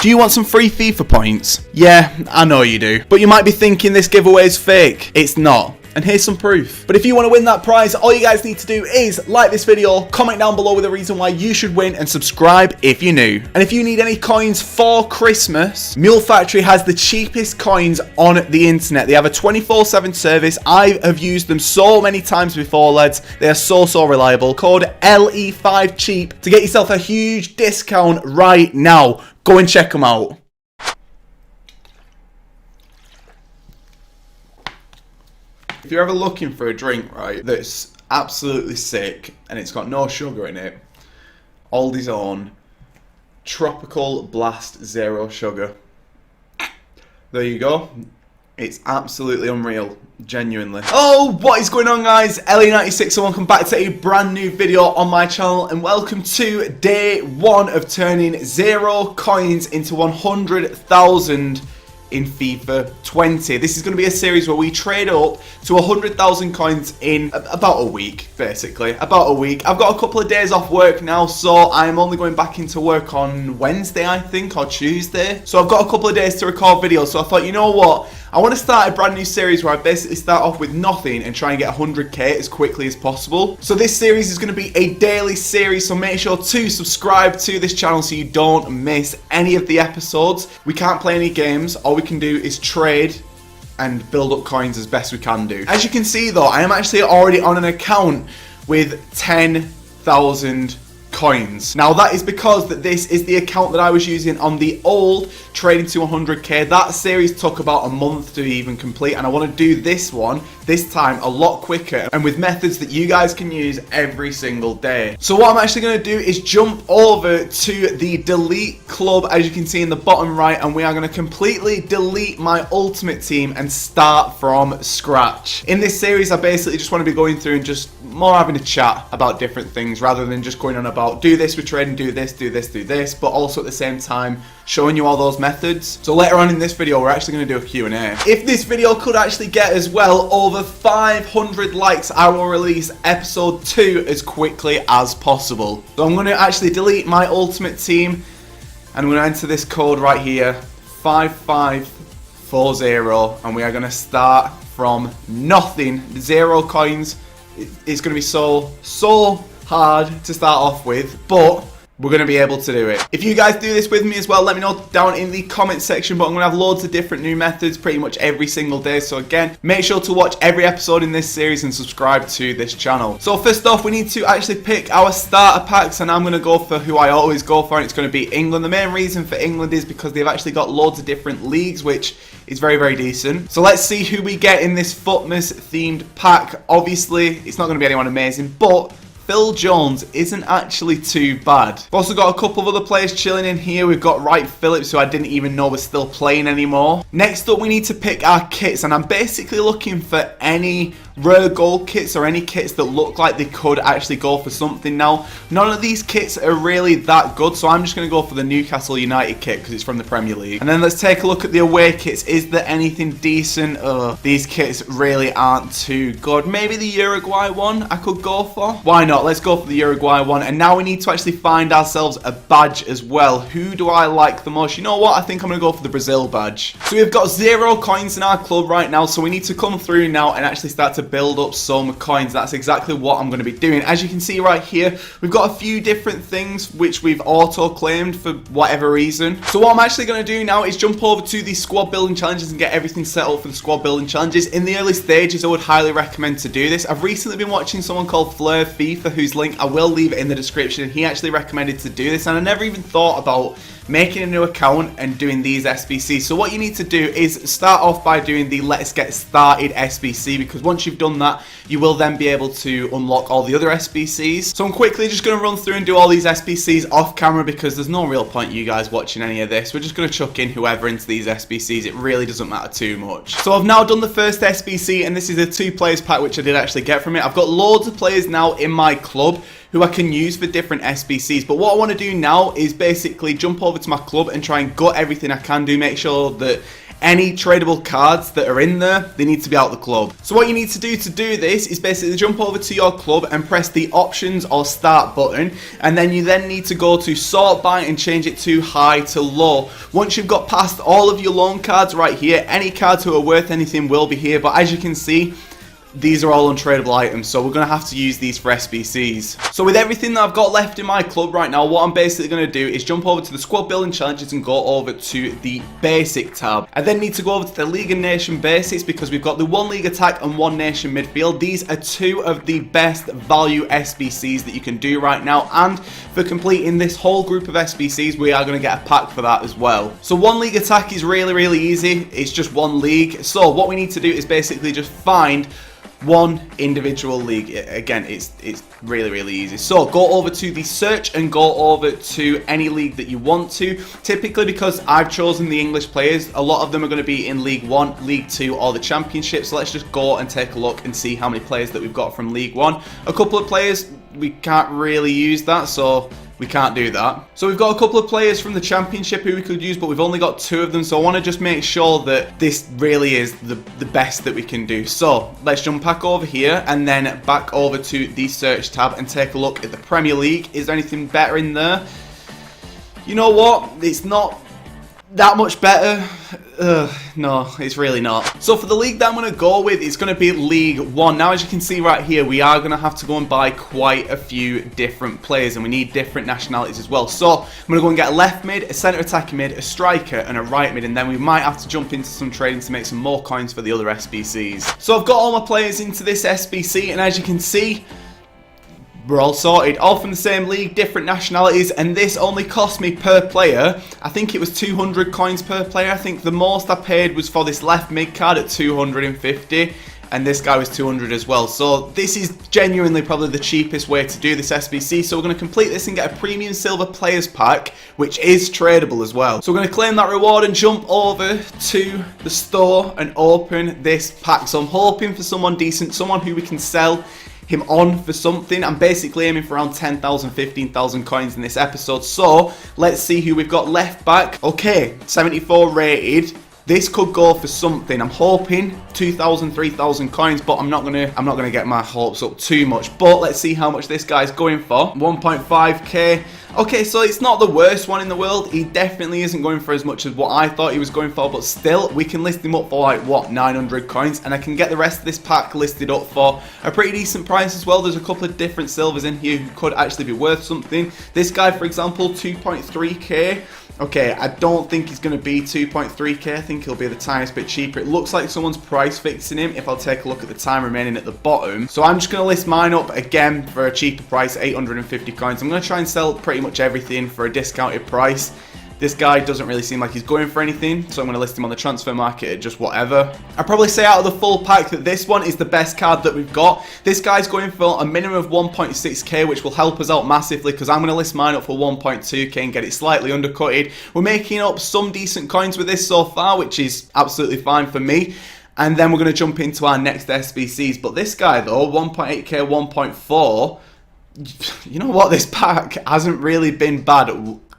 Do you want some free FIFA points? Yeah, I know you do. But you might be thinking this giveaway is fake. It's not. And here's some proof. But if you want to win that prize, all you guys need to do is like this video, comment down below with a reason why you should win, and subscribe if you're new. And if you need any coins for Christmas, Mule Factory has the cheapest coins on the internet. They have a 24/7 service. I have used them so many times before, lads. They are so reliable. Code LE5CHEAP to get yourself a huge discount right now. Go and check them out. If you're ever looking for a drink, right, that's absolutely sick and it's got no sugar in it, Aldi's own Tropical Blast Zero Sugar. There you go. It's absolutely unreal, genuinely. Oh, what is going on, guys? LE96 and welcome back to a brand new video on my channel, and welcome to day one of turning 0 coins into 100,000 in FIFA 20. This is going to be a series where we trade up to 100,000 coins in about a week, basically. About a week. I've got a couple of days off work now, so I'm only going back into work on Wednesday, I think, or Tuesday. So I've got a couple of days to record videos, so I thought, you know what? I want to start a brand new series where I basically start off with nothing and try and get 100k as quickly as possible. So this series is going to be a daily series, so make sure to subscribe to this channel so you don't miss any of the episodes. We can't play any games. All we can do is trade and build up coins as best we can do. As you can see though, I am actually already on an account with 10,000 coins. Now that is because this is the account that I was using on the old trading to 100k. That series took about a month to even complete, and I want to do this one this time a lot quicker and with methods that you guys can use every single day. So what I'm actually going to do is jump over to the delete club, as you can see in the bottom right, and we are going to completely delete my ultimate team and start from scratch. In this series I basically just want to be going through and just more having a chat about different things rather than just going on about do this with trading, do this, do this, do this, but also at the same time showing you all those methods. So later on in this video we're actually going to do a Q&A. If this video could actually get as well over 500 likes, I will release episode 2 as quickly as possible. So I'm going to actually delete my ultimate team and I'm going to enter this code right here, 5540, and we are going to start from nothing, 0 coins. It's going to be so hard to start off with, but we're going to be able to do it. If you guys do this with me as well, let me know down in the comment section, but I'm going to have loads of different new methods pretty much every single day. So again, make sure to watch every episode in this series and subscribe to this channel. So first off, we need to actually pick our starter packs, and I'm going to go for who I always go for, and it's going to be England. The main reason for England is because they've actually got loads of different leagues, which is very decent. So let's see who we get in this futmas themed pack. Obviously, it's not going to be anyone amazing, but Phil Jones isn't actually too bad. We've also got a couple of other players chilling in here. We've got Wright Phillips, who I didn't even know was still playing anymore. Next up, we need to pick our kits, and I'm basically looking for any rare gold kits or any kits that look like they could actually go for something. Now, none of these kits are really that good, so I'm just going to go for the Newcastle United kit because it's from the Premier League. And then let's take a look at the away kits. Is there anything decent? These kits really aren't too good. Maybe the Uruguay one I could go for. Why not? Let's go for the Uruguay one. And now we need to actually find ourselves a badge as well. Who do I like the most? You know what? I think I'm going to go for the Brazil badge. So we've got 0 coins in our club right now, so we need to come through now and actually start to build up some coins. That's exactly what I'm going to be doing. As you can see right here, we've got a few different things which we've auto-claimed for whatever reason. So what I'm actually going to do now is jump over to the squad building challenges and get everything set up for the squad building challenges. In the early stages, I would highly recommend to do this. I've recently been watching someone called Fleur FIFA, whose link I will leave in the description, and he actually recommended to do this, and I never even thought about making a new account and doing these SBCs. So what you need to do is start off by doing the Let's Get Started SBC, because once you've done that, you will then be able to unlock all the other SBCs. So I'm quickly just going to run through and do all these SBCs off camera, because there's no real point you guys watching any of this. We're just going to chuck in whoever into these SBCs. It really doesn't matter too much. So I've now done the first SBC, and this is a 2 players pack which I did actually get from it. I've got loads of players now in my club who I can use for different SBCs. But what I want to do now is basically jump over to my club and try and gut everything I can do, make sure that any tradable cards that are in there, they need to be out of the club. So what you need to do this is basically jump over to your club and press the options or start button, and then you need to go to sort by and change it to high to low. Once you've got past all of your loan cards right here, any cards who are worth anything will be here, but as you can see, these are all untradeable items, so we're going to have to use these for SBCs. So with everything that I've got left in my club right now, what I'm basically going to do is jump over to the squad building challenges and go over to the basic tab. I then need to go over to the League and Nation basics because we've got the 1 League attack and 1 Nation midfield. These are 2 of the best value SBCs that you can do right now, and for completing this whole group of SBCs, we are going to get a pack for that as well. So 1 League attack is really easy. It's just 1 league. So what we need to do is basically just find 1 individual league. Again, it's really easy. So go over to the search and go over to any league that you want to. Typically, because I've chosen the English players, a lot of them are going to be in League 1, League 2 or the Championship. So let's just go and take a look and see how many players that we've got from League 1. A couple of players, we can't really use that, so we can't do that. So we've got a couple of players from the Championship who we could use, but we've only got 2 of them, so I want to just make sure that this really is the best that we can do. So let's jump back over here and then back over to the search tab and take a look at the Premier League. Is there anything better in there? You know what? It's not that much better. No, it's really not. So for the league that I'm going to go with, it's going to be League 1. Now, as you can see right here, we are going to have to go and buy quite a few different players, and we need different nationalities as well. So I'm going to go and get a left mid, a centre attacking mid, a striker, and a right mid, and then we might have to jump into some trading to make some more coins for the other SBCs. So I've got all my players into this SBC, and as you can see, we're all sorted, all from the same league, different nationalities, and this only cost me per player, I think it was 200 coins per player. I think the most I paid was for this left mid card at 250, and this guy was 200 as well. So this is genuinely probably the cheapest way to do this SBC. So we're going to complete this and get a premium silver players pack, which is tradable as well. So we're going to claim that reward and jump over to the store and open this pack. So I'm hoping for someone decent, someone who we can sell him on for something. I'm basically aiming for around 10,000, 15,000 coins in this episode. So let's see who we've got left back. Okay, 74 rated. This could go for something. I'm hoping 2,000, 3,000 coins, but I'm not gonna get my hopes up too much. But let's see how much this guy's going for. 1.5k. Okay, so it's not the worst one in the world. He definitely isn't going for as much as what I thought he was going for, but still, we can list him up for like, what, 900 coins, and I can get the rest of this pack listed up for a pretty decent price as well. There's a couple of different silvers in here who could actually be worth something. This guy, for example, 2.3k. Okay, I don't think he's going to be 2.3k. I think he'll be the tiniest bit cheaper. It looks like someone's price fixing him if I'll take a look at the time remaining at the bottom. So I'm just going to list mine up again for a cheaper price, 850 coins. I'm going to try and sell pretty much everything for a discounted price. This guy doesn't really seem like he's going for anything, so I'm going to list him on the transfer market at just whatever. I'd probably say out of the full pack that this one is the best card that we've got. This guy's going for a minimum of 1.6k, which will help us out massively because I'm going to list mine up for 1.2k and get it slightly undercutted. We're making up some decent coins with this so far, which is absolutely fine for me. And then we're going to jump into our next SBCs. But this guy though, 1.8k, 1.4, you know what, this pack hasn't really been bad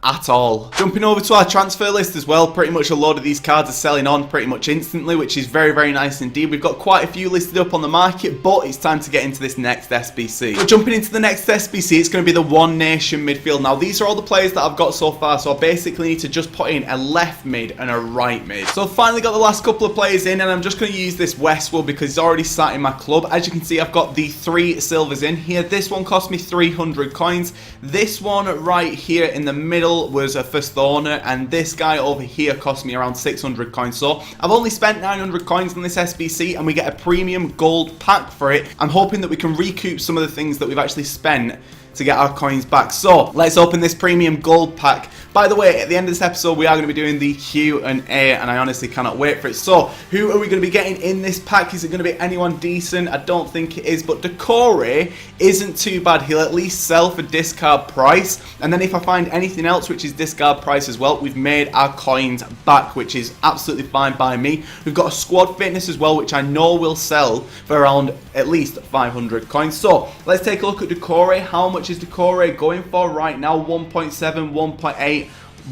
at all. Jumping over to our transfer list as well, pretty much a load of these cards are selling on pretty much instantly, which is very nice indeed. We've got quite a few listed up on the market, but it's time to get into this next SBC. So jumping into the next SBC, it's going to be the 1 Nation midfield. Now these are all the players that I've got so far, so I basically need to just put in a left mid and a right mid. So I've finally got the last couple of players in, and I'm just going to use this Westwood because he's already sat in my club. As you can see, I've got the 3 silvers in here. This one cost me 300 coins. This one right here in the middle was a first owner, and this guy over here cost me around 600 coins. So I've only spent 900 coins on this SBC, and we get a premium gold pack for it. I'm hoping that we can recoup some of the things that we've actually spent to get our coins back. So let's open this premium gold pack. By the way, at the end of this episode, we are going to be doing the Q&A, and I honestly cannot wait for it. So, who are we going to be getting in this pack? Is it going to be anyone decent? I don't think it is, but Decore isn't too bad. He'll at least sell for discard price, and then if I find anything else which is discard price as well, we've made our coins back, which is absolutely fine by me. We've got a squad fitness as well, which I know will sell for around at least 500 coins. So, let's take a look at Decore. How much is Decore going for right now? 1.7, 1.8,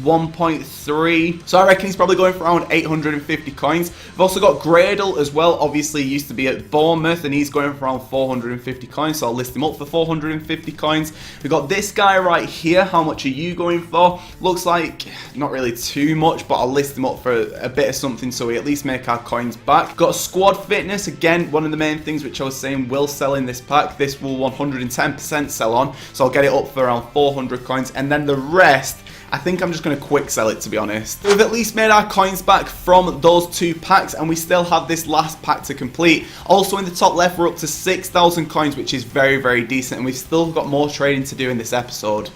1.3. So I reckon he's probably going for around 850 coins. We've also got Gradle as well. Obviously, he used to be at Bournemouth, and he's going for around 450 coins. So I'll list him up for 450 coins. We've got this guy right here. How much are you going for? Looks like not really too much, but I'll list him up for a bit of something so we at least make our coins back. Got Squad Fitness. Again, one of the main things which I was saying will sell in this pack. This will 110% sell on. So I'll get it up for around 400 coins. And then the rest, I think I'm just going to quick sell it, to be honest. We've at least made our coins back from those 2 packs, and we still have this last pack to complete. Also in the top left, we're up to 6,000 coins, which is very, very decent, and we've still got more trading to do in this episode.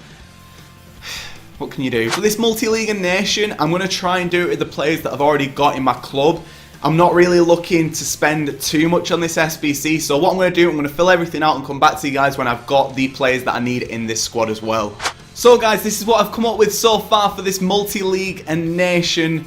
What can you do? For this multi-league and nation, I'm going to try and do it with the players that I've already got in my club. I'm not really looking to spend too much on this SBC, so what I'm going to do, I'm going to fill everything out and come back to you guys when I've got the players that I need in this squad as well. So guys, this is what I've come up with so far for this multi-league and nation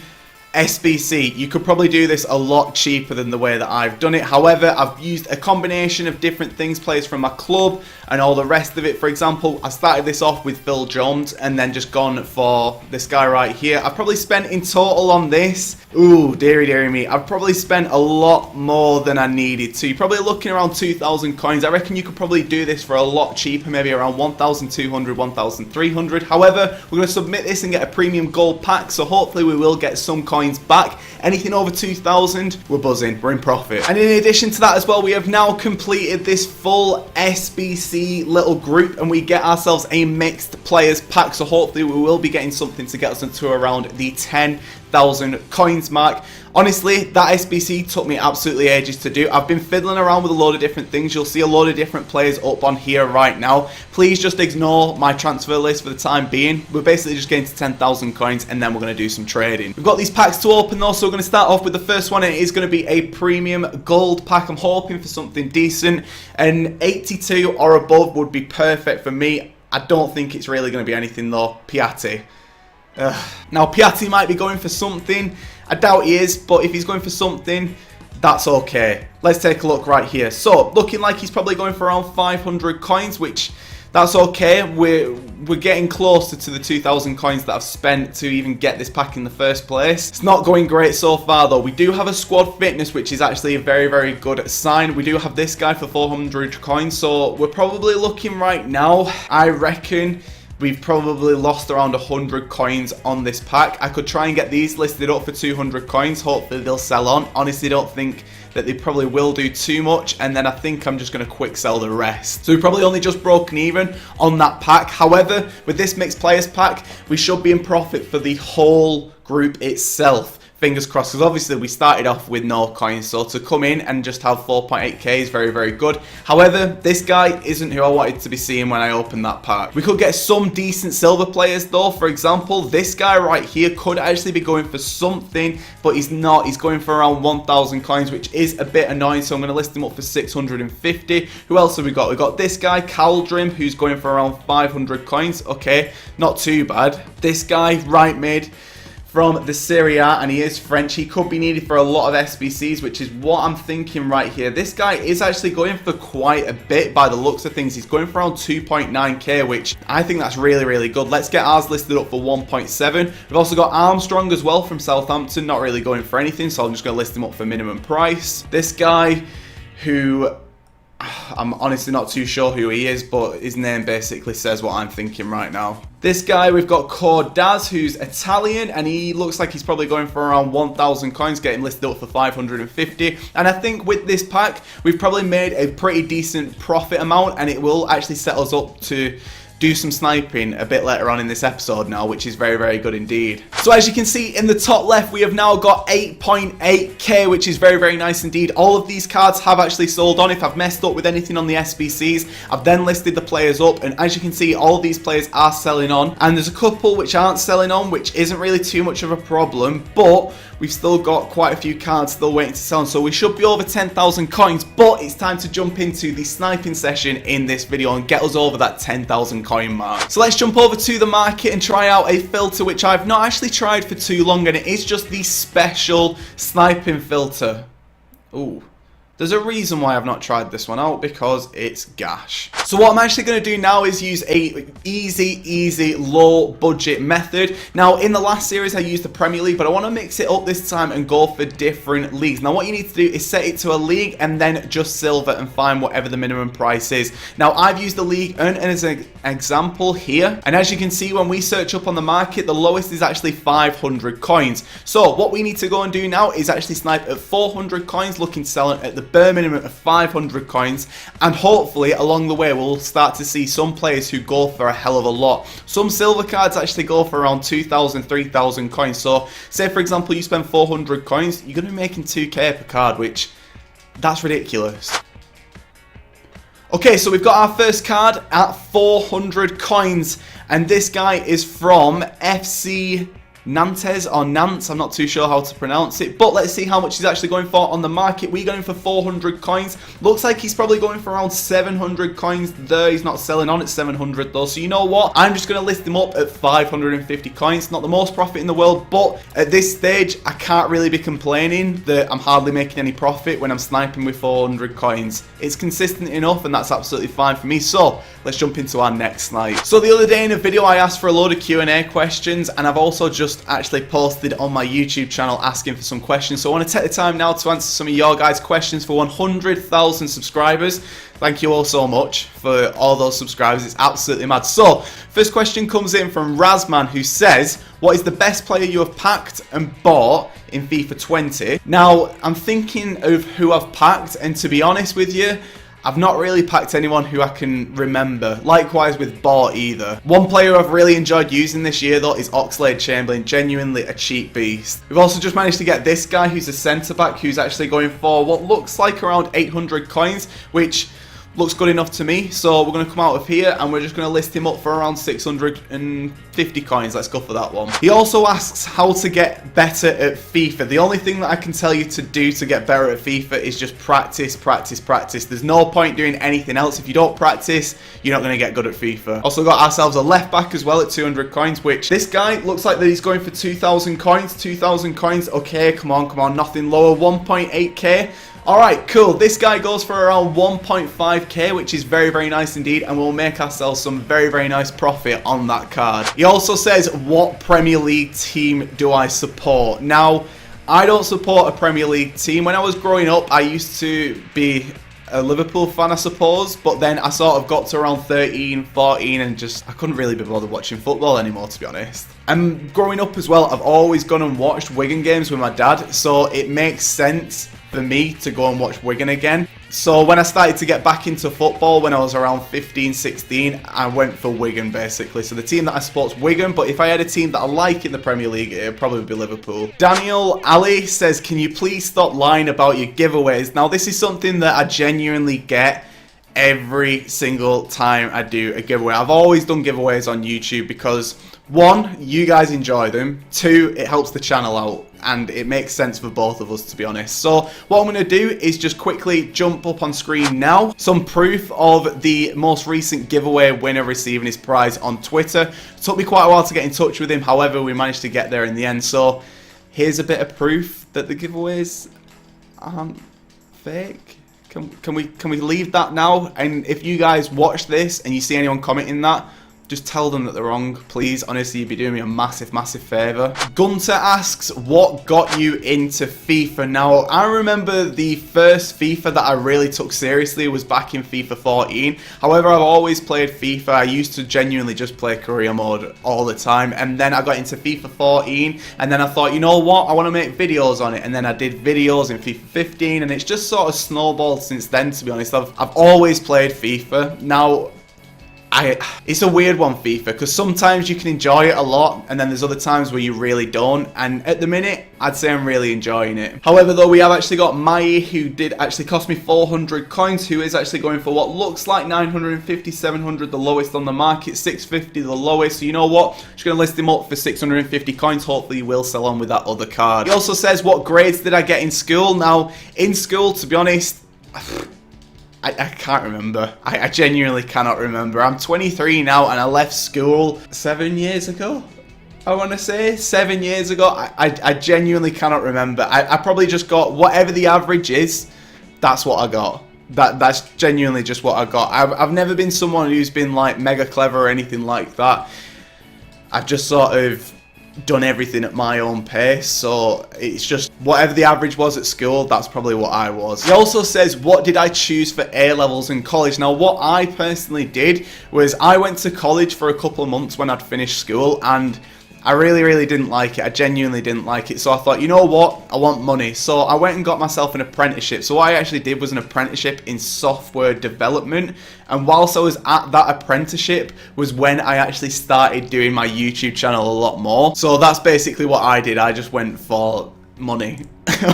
SBC. You could probably do this a lot cheaper than the way that I've done it. However, I've used a combination of different things, players from my club and all the rest of it. For example, I started this off with Phil Jones and then just gone for this guy right here. I've probably spent in total on this, ooh, dearie me, I've probably spent a lot more than I needed to. You're probably looking around 2,000 coins. I reckon you could probably do this for a lot cheaper, maybe around 1,200, 1,300. However, we're going to submit this and get a premium gold pack, so hopefully we will get some coins back. Anything over 2,000, we're buzzing, we're in profit. And in addition to that as well, we have now completed this full SBC little group, and we get ourselves a mixed players pack, so hopefully we will be getting something to get us into around the 10,000 coins mark. Honestly, that SBC took me absolutely ages to do. I've been fiddling around with a load of different things. You'll see a load of different players up on here right now. Please just ignore my transfer list for the time being. We're basically just getting to 10,000 coins, and then we're going to do some trading. We've got these packs to open though, so we're going to start off with the first one. It is going to be a premium gold pack. I'm hoping for something decent. An 82 or above would be perfect for me. I don't think it's really going to be anything though. Piatti. Now Piatti might be going for something. I doubt he is, but if he's going for something, that's okay. Let's take a look right here. So, looking like he's probably going for around 500 coins, which, that's okay. We're getting closer to the 2,000 coins that I've spent to even get this pack in the first place. It's not going great so far though. We do have a squad fitness, which is actually a very, very good sign. We do have this guy for 400 coins, so we're probably looking right now, I reckon we've probably lost around 100 coins on this pack. I could try and get these listed up for 200 coins. Hopefully they'll sell on. Honestly, don't think that they probably will do too much, and then I think I'm just going to quick sell the rest. So we've probably only just broken even on that pack. However, with this mixed players pack, we should be in profit for the whole group itself. Fingers crossed, because obviously we started off with no coins, so to come in and just have 4.8k is very, very good. However, this guy isn't who I wanted to be seeing when I opened that pack. We could get some decent silver players though. For example, this guy right here could actually be going for something, but he's not. He's going for around 1,000 coins, which is a bit annoying, so I'm going to list him up for 650. Who else have we got? We've got this guy, Caldrim, who's going for around 500 coins. Okay, not too bad. This guy, right mid, from the Serie A, and he is French. He could be needed for a lot of SBCs, which is what I'm thinking right here. This guy is actually going for quite a bit by the looks of things. He's going for around 2.9k, which I think that's really, really good. Let's get ours listed up for 1.7. We've also got Armstrong as well from Southampton, not really going for anything, so I'm just going to list him up for minimum price. This guy, who I'm honestly not too sure who he is, but his name basically says what I'm thinking right now. This guy, we've got Cordaz, who's Italian, and he looks like he's probably going for around 1,000 coins, getting listed up for 550. And I think with this pack, we've probably made a pretty decent profit amount, and it will actually set us up to do some sniping a bit later on in this episode now, which is very, very good indeed. So as you can see in the top left, we have now got 8.8k, which is very, very nice indeed. All of these cards have actually sold on. If I've messed up with anything on the SBCs, I've then listed the players up, and as you can see, all of these players are selling on, and there's a couple which aren't selling on, which isn't really too much of a problem, but we've still got quite a few cards still waiting to sell on, so we should be over 10,000 coins, but it's time to jump into the sniping session in this video and get us over that 10,000 coin mark. So let's jump over to the market and try out a filter which I've not actually tried for too long, and it is just the special sniping filter. Ooh. There's a reason why I've not tried this one out, because it's gash. So what I'm actually going to do now is use a easy, low budget method. Now, in the last series, I used the Premier League, but I want to mix it up this time and go for different leagues. Now, what you need to do is set it to a league and then just silver and find whatever the minimum price is. Now, I've used the league Earn as an example here. And as you can see, when we search up on the market, the lowest is actually 500 coins. So what we need to go and do now is actually snipe at 400 coins, looking to sell it at the bare minimum of 500 coins. And hopefully, along the way, we'll start to see some players who go for a hell of a lot. Some silver cards actually go for around 2,000, 3,000 coins. So say for example you spend 400 coins, you're going to be making 2k per card, which that's ridiculous. Okay, so we've got our first card at 400 coins, and this guy is from FC Nantes or Nantes, I'm not too sure how to pronounce it, but let's see how much he's actually going for on the market. We're going for 400 coins. Looks like he's probably going for around 700 coins there. He's not selling on at 700 though, so you know what? I'm just going to list him up at 550 coins. Not the most profit in the world, but at this stage, I can't really be complaining that I'm hardly making any profit when I'm sniping with 400 coins. It's consistent enough, and that's absolutely fine for me. So let's jump into our next snipe. So the other day in a video, I asked for a load of Q&A questions, and I've also just actually posted on my YouTube channel asking for some questions. So I want to take the time now to answer some of your guys' questions for 100,000 subscribers. Thank you all so much for all those subscribers. It's absolutely mad. So first question comes in from Razman, who says, what is the best player you have packed and bought in FIFA 20? Now, I'm thinking of who I've packed, and to be honest with you, I've not really packed anyone who I can remember. Likewise with bought either. One player I've really enjoyed using this year though is Oxlade-Chamberlain. Genuinely a cheap beast. We've also just managed to get this guy who's a centre back who's actually going for what looks like around 800 coins, which looks good enough to me. So we're going to come out of here and we're just going to list him up for around 650 coins. Let's go for that one. He also asks how to get better at FIFA. The only thing that I can tell you to do to get better at FIFA is just practice, practice, practice. There's no point doing anything else. If you don't practice, you're not going to get good at FIFA. Also got ourselves a left back as well at 200 coins, which this guy looks like that he's going for 2,000 coins. 2,000 coins. Okay, come on, nothing lower. 1.8k. Alright, cool. This guy goes for around 1.5k, which is very, very nice indeed, and we'll make ourselves some very, very nice profit on that card. He also says, what Premier League team do I support? Now, I don't support a Premier League team. When I was growing up, I used to be a Liverpool fan, I suppose, but then I sort of got to around 13, 14 and just, I couldn't really be bothered watching football anymore, to be honest. And growing up as well, I've always gone and watched Wigan games with my dad, so it makes sense for me to go and watch Wigan again. So when I started to get back into football when I was around 15, 16, I went for Wigan basically. So the team that I support is Wigan, but if I had a team that I like in the Premier League, it would probably be Liverpool. Daniel Ali says, can you please stop lying about your giveaways? Now this is something that I genuinely get every single time I do a giveaway. I've always done giveaways on YouTube because 1, you guys enjoy them. 2, it helps the channel out. And it makes sense for both of us, to be honest. So what I'm going to do is just quickly jump up on screen now some proof of the most recent giveaway winner receiving his prize on Twitter. It took me quite a while to get in touch with him. However, we managed to get there in the end. So here's a bit of proof that the giveaways aren't fake. Can we leave that now? And if you guys watch this and you see anyone commenting that, just tell them that they're wrong, please. Honestly, you'd be doing me a massive, massive favour. Gunter asks, what got you into FIFA? Now, I remember the first FIFA that I really took seriously was back in FIFA 14. However, I've always played FIFA. I used to genuinely just play career mode all the time. And then I got into FIFA 14. And then I thought, you know what? I want to make videos on it. And then I did videos in FIFA 15. And it's just sort of snowballed since then, to be honest. I've always played FIFA. Now, it's a weird one, FIFA, because sometimes you can enjoy it a lot and then there's other times where you really don't, and at the minute I'd say I'm really enjoying it. However though, we have actually got Mai, who did actually cost me 400 coins, who is actually going for what looks like 950, 700 the lowest on the market, 650 the lowest. So you know what, just going to list him up for 650 coins. Hopefully he will sell on with that other card. He also says, what grades did I get in school? Now in school, to be honest, I can't remember. I genuinely cannot remember. I'm 23 now and I left school 7 years ago. I want to say 7 years ago. I genuinely cannot remember. I probably just got whatever the average is. That's what I got. That's genuinely just what I got. I've never been someone who's been like mega clever or anything like that. I've just sort of done everything at my own pace, so it's just whatever the average was at school, that's probably what I was. He also says, what did I choose for A-levels in college? Now, what I personally did was I went to college for a couple of months when I'd finished school, and I really didn't like it. I genuinely didn't like it. So I thought, you know what? I want money. So I went and got myself an apprenticeship. So what I actually did was an apprenticeship in software development. And whilst I was at that apprenticeship was when I actually started doing my YouTube channel a lot more. So that's basically what I did. I just went for money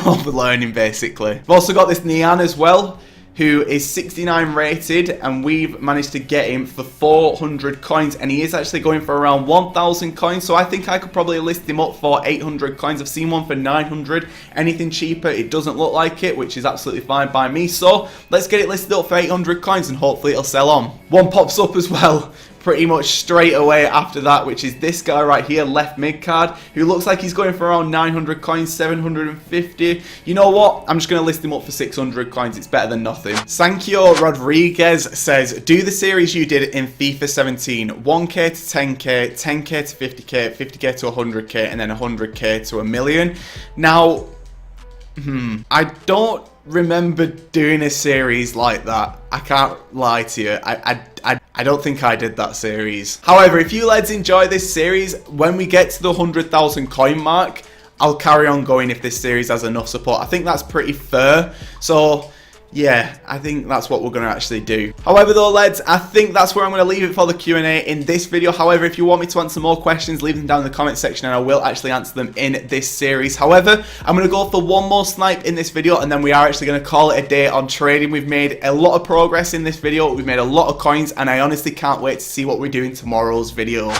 over learning, basically. I've also got this Nian as well, who is 69 rated, and we've managed to get him for 400 coins, and he is actually going for around 1,000 coins, so I think I could probably list him up for 800 coins. I've seen one for 900. Anything cheaper, it doesn't look like it, which is absolutely fine by me, so let's get it listed up for 800 coins and hopefully it'll sell on. One pops up as well pretty much straight away after that, which is this guy right here, left mid card, who looks like he's going for around 900 coins, 750. You know what? I'm just going to list him up for 600 coins. It's better than nothing. Sankyo Rodriguez says, do the series you did in FIFA 17, 1k to 10k, 10k to 50k, 50k to 100k, and then 100k to a million. Now, I don't remember doing a series like that. I can't lie to you. I don't think I did that series. However, if you lads enjoy this series, when we get to the 100,000 coin mark, I'll carry on going if this series has enough support. I think that's pretty fair. So yeah, I think that's what we're going to actually do. However though, lads, I think that's where I'm going to leave it for the Q&A in this video. However, if you want me to answer more questions, leave them down in the comment section and I will actually answer them in this series. However, I'm going to go for one more snipe in this video and then we are actually going to call it a day on trading. We've made a lot of progress in this video. We've made a lot of coins and I honestly can't wait to see what we do in tomorrow's video.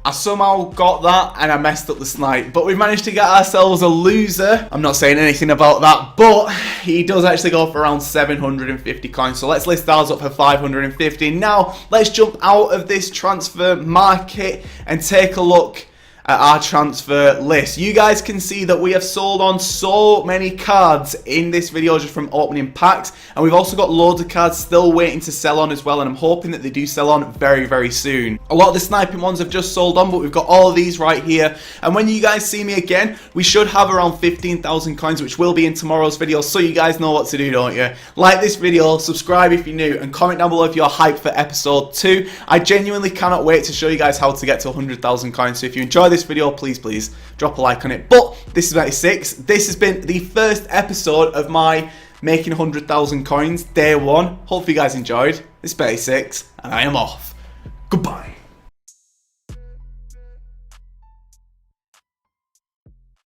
I somehow got that and I messed up the snipe, but we've managed to get ourselves a loser. I'm not saying anything about that, but he does actually go for around 750 coins. So let's list ours up for 550. Now, let's jump out of this transfer market and take a look at our transfer list. You guys can see that we have sold on so many cards in this video just from opening packs, and we've also got loads of cards still waiting to sell on as well, and I'm hoping that they do sell on very soon. A lot of the sniping ones have just sold on, but we've got all of these right here, and when you guys see me again, we should have around 15,000 coins, which will be in tomorrow's video, so you guys know what to do, don't you? Like this video, subscribe if you're new, and comment down below if you're hyped for episode 2. I genuinely cannot wait to show you guys how to get to 100,000 coins, so if you enjoy this video, please drop a like on it. But this is 96. This has been the first episode of my making 100,000 coins day 1. Hopefully you guys enjoyed. This is 36 and I am off. Goodbye.